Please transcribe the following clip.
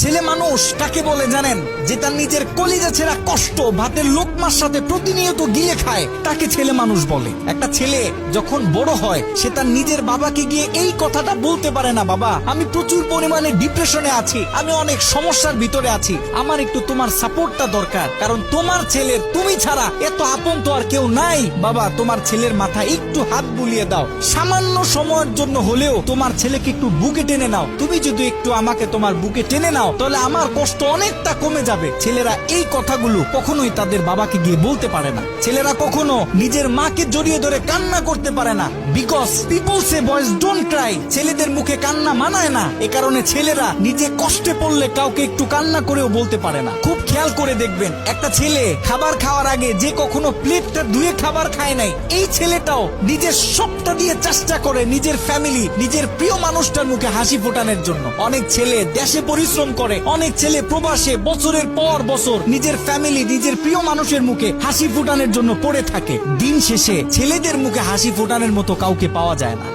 ছেলে মানুষ কাকে বলে জানেন? যে তার নিজের কলিজা ছেঁড়া কষ্ট ভাতের লোকমার সাথে প্রতিনিয়ত গিলে খায়, তাকে ছেলে মানুষ বলে। একটা ছেলে যখন বড় হয় সে তার নিজের বাবাকে গিয়ে এই কথাটা বলতে পারে না, বাবা আমি প্রচুর পরিমাণে ডিপ্রেশনে আছি, আমি অনেক সমস্যার ভিতরে আছি, আমার একটু তোমার সাপোর্টটা দরকার, কারণ তোমার ছেলের তুমি ছাড়া এত আপন তো আর কেউ নাই। বাবা তোমার ছেলের মাথায় একটু হাত বুলিয়ে দাও, সামান্য সময়ের জন্য হলেও তোমার ছেলেকে একটু বুকে টেনে নাও। তুমি যদি একটু আমাকে তোমার বুকে টেনে নাও তাহলে আমার কষ্ট অনেকটা কমে যাবে। ছেলেরা এই কথাগুলো কখনোই তাদের বাবাকে গিয়ে বলতে পারে না। ছেলেরা কখনো নিজের মাকে জড়িয়ে ধরে কান্না করতে পারে না, because people say boys don't Cry. ছেলেদের মুখে কান্না মানায় না, এ কারণে ছেলেরা নিজে কষ্টে পড়লে কাউকে একটু কান্না করেও বলতে পারে না। খুব খেয়াল করে দেখবেন, একটা ছেলে খাবার খাওয়ার আগে যে কখনো প্লেটটা ধুয়ে খাবার খায় নাই, এই ছেলেটাও নিজের সবটা দিয়ে চেষ্টা করে নিজের ফ্যামিলি, নিজের প্রিয় মানুষটার মুখে হাসি ফোটানোর জন্য। অনেক ছেলে দেশে পরিশ্রম করে, অনেক ছেলে প্রবাসে বছরের পর বছর নিজের ফ্যামিলি, নিজের প্রিয় মানুষের মুখে হাসি ফোটানোর জন্য পড়ে থাকে। দিন শেষে ছেলেদের মুখে হাসি ফোটানোর মতো কাউকে পাওয়া যায় না।